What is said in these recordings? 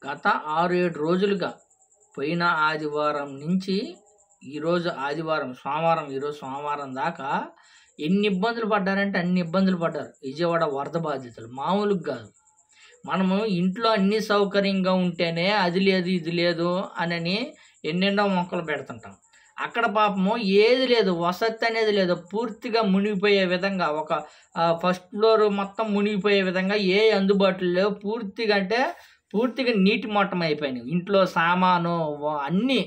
గత 6-7 రోజులుగా పోయిన ఆదివారం నుంచి ఈరోజు ఆదివారం, సోమవారం, ఈరోజు సోమవారం దాకా ఎన్ని ఇబ్బందులు పడ్డారంటే అన్ని ఇబ్బందులు పడ్డారు విజయవాడ వరద బాధితులు. మామూలుగా కాదు. మనము ఇంట్లో అన్ని సౌకర్యంగా ఉంటేనే అది లేదు ఇది లేదు అని ఎన్నెన్నో మొక్కలు పెడుతుంటాం. అక్కడ పాపము ఏది లేదు, వసతి అనేది లేదు. పూర్తిగా మునిగిపోయే విధంగా ఒక ఫస్ట్ ఫ్లోర్ మొత్తం మునిగిపోయే విధంగా ఏ అందుబాటులో లేవు. పూర్తిగా నీటి మట్టం అయిపోయినాయి. ఇంట్లో సామాను అన్నీ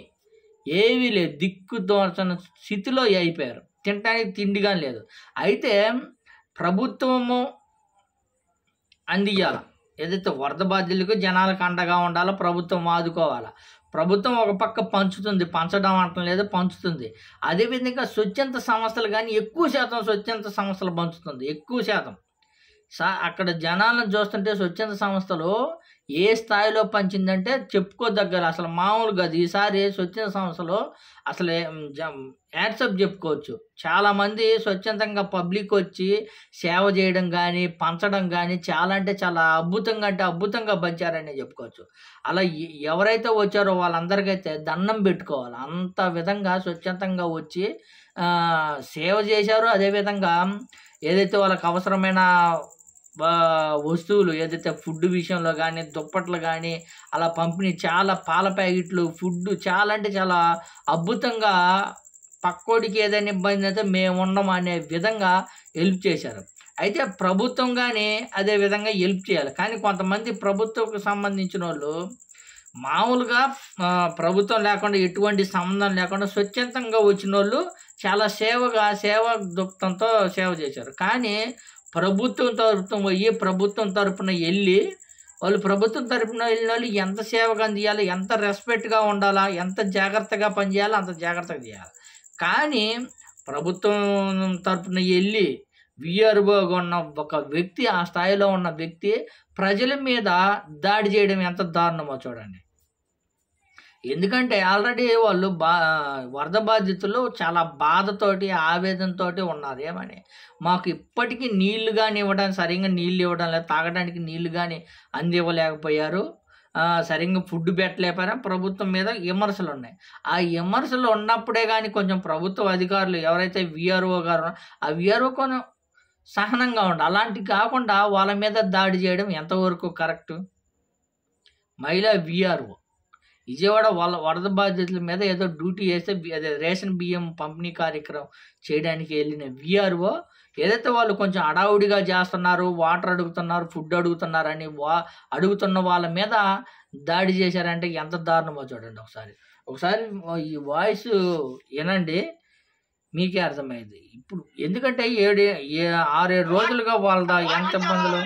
ఏవీ లేదు, దిక్కు తోచని స్థితిలో అయిపోయారు. తినడానికి తిండిగా లేదు. అయితే ప్రభుత్వము అందియాల, ఏదైతే వరద బాధ్యులకు జనాలకు అండగా ఉండాలో ప్రభుత్వం ఆదుకోవాలా. ప్రభుత్వం ఒక పక్క పంచుతుంది, పంచడం అంటం లేదు, పంచుతుంది. అదేవిధంగా స్వచ్ఛంద సంస్థలు కానీ ఎక్కువ శాతం స్వచ్ఛంద సంస్థలు పంచుతుంది. ఎక్కువ శాతం అక్కడ జనాలను చూస్తుంటే స్వచ్ఛంద సంస్థలు ఏ స్థాయిలో పంచిందంటే చెప్పుకోదగ్గర, అసలు మామూలుగా ఈసారి స్వచ్ఛంద సంస్థలు అసలు యాడ్సప్ చెప్పుకోవచ్చు. చాలామంది స్వచ్ఛందంగా పబ్లిక్ వచ్చి సేవ చేయడం కానీ పంచడం కానీ చాలా అంటే చాలా అద్భుతంగా పంచారని చెప్పుకోవచ్చు. అలా ఎవరైతే వచ్చారో వాళ్ళందరికైతే దండం పెట్టుకోవాలి. అంత విధంగా స్వచ్ఛందంగా వచ్చి సేవ చేశారు. అదేవిధంగా ఏదైతే వాళ్ళకి అవసరమైన వస్తువులు, ఏదైతే ఫుడ్ విషయంలో కానీ దుప్పట్లు కానీ అలా పంపిణీ, చాలా పాల ప్యాకెట్లు, ఫుడ్ చాలా అంటే చాలా అద్భుతంగా, పక్కోడికి ఏదైనా ఇబ్బంది అయితే మేము ఉండం అనే విధంగా హెల్ప్ చేశారు. అయితే ప్రభుత్వం కానీ అదే విధంగా హెల్ప్ చేయాలి. కానీ కొంతమంది ప్రభుత్వంకు సంబంధించిన వాళ్ళు మామూలుగా ప్రభుత్వం లేకుండా ఎటువంటి సంబంధం లేకుండా స్వచ్ఛందంగా వచ్చిన వాళ్ళు చాలా సేవ దుఃఖంతో సేవ చేశారు. కానీ ప్రభుత్వం తరపున వెళ్ళి వాళ్ళు ప్రభుత్వం తరపున వెళ్ళిన వాళ్ళు ఎంత సేవగా అందియాలి, ఎంత రెస్పెక్ట్గా ఉండాలా, ఎంత జాగ్రత్తగా పనిచేయాలో అంత జాగ్రత్తగా చేయాలి. కానీ ప్రభుత్వం తరపున వెళ్ళి విఆర్ఓగా ఉన్న ఒక వ్యక్తి, ఆ స్థాయిలో ఉన్న వ్యక్తి ప్రజల మీద దాడి చేయడం ఎంత దారుణమో చూడండి. ఎందుకంటే ఆల్రెడీ వాళ్ళు వరద బాధితులు చాలా బాధతోటి ఆవేదనతోటి ఉన్నారు. ఏమని, మాకు ఇప్పటికీ నీళ్లు కానీ ఇవ్వడానికి సరిగ్గా నీళ్ళు ఇవ్వడం లేదు, తాగడానికి నీళ్లు కానీ అందివ్వలేకపోయారు, సరిగ్గా ఫుడ్ పెట్టలేకపోయారు. ప్రభుత్వం మీద విమర్శలు ఉన్నాయి. ఆ విమర్శలు ఉన్నప్పుడే కానీ కొంచెం ప్రభుత్వ అధికారులు ఎవరైతే విఆర్ఓ గారు ఆ విఆర్ఓ కొంచెం సహనంగా ఉండాలి. అలాంటి కాకుండా వాళ్ళ మీద దాడి చేయడం ఎంతవరకు కరెక్టు? మహిళా విఆర్ఓ విజయవాడ వరద బాధితుల మీద ఏదో డ్యూటీ చేస్తే అదే రేషన్ బియ్యం పంపిణీ కార్యక్రమం చేయడానికి వెళ్ళిన విఆర్ఓ ఏదైతే వాళ్ళు కొంచెం అడావుడిగా చేస్తున్నారు, వాటర్ అడుగుతున్నారు, ఫుడ్ అడుగుతున్నారని అడుగుతున్న వాళ్ళ మీద దాడి చేశారంటే ఎంత దారుణమో చూడండి. ఒకసారి ఈ వాయిస్ వినండి, మీకే అర్థమైంది. ఇప్పుడు ఎందుకంటే 6-7 రోజులుగా వాళ్ళ ఎంత ఇబ్బందులు.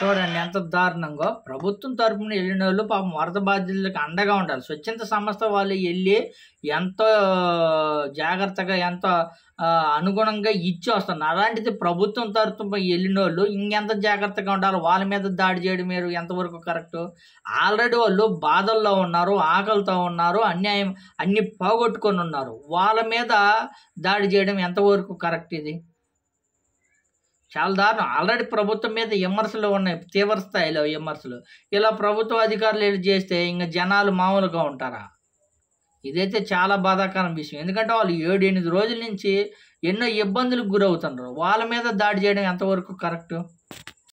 చూడండి ఎంత దారుణంగా. ప్రభుత్వం తరపున వెళ్ళిన వాళ్ళు పాపం వరద బాధితులకు అండగా ఉండాలి. స్వచ్ఛంద సంస్థ వాళ్ళు వెళ్ళి ఎంతో జాగ్రత్తగా ఎంతో అనుగుణంగా ఇచ్చి వస్తున్నారు. అలాంటిది ప్రభుత్వం తరపున వెళ్ళిన వాళ్ళు ఇంకెంత జాగ్రత్తగా ఉండాలి. వాళ్ళ మీద దాడి చేయడం మీరు ఎంతవరకు కరెక్టు? ఆల్రెడీ వాళ్ళు బాధల్లో ఉన్నారు, ఆకలితో ఉన్నారు, అన్ని పోగొట్టుకొని ఉన్నారు. వాళ్ళ మీద దాడి చేయడం ఎంతవరకు కరెక్ట్? ఇది చాలా దారుణం. ఆల్రెడీ ప్రభుత్వం మీద విమర్శలు ఉన్నాయి, తీవ్ర స్థాయిలో విమర్శలు. ఇలా ప్రభుత్వ అధికారులు ఏది చేస్తే ఇంకా జనాలు మామూలుగా ఉంటారా? ఇదైతే చాలా బాధాకరం విషయం. ఎందుకంటే వాళ్ళు 7-8 రోజుల నుంచి ఎన్నో ఇబ్బందులకు గురవుతున్నారు. వాళ్ళ మీద దాడి చేయడం ఎంతవరకు కరెక్టు?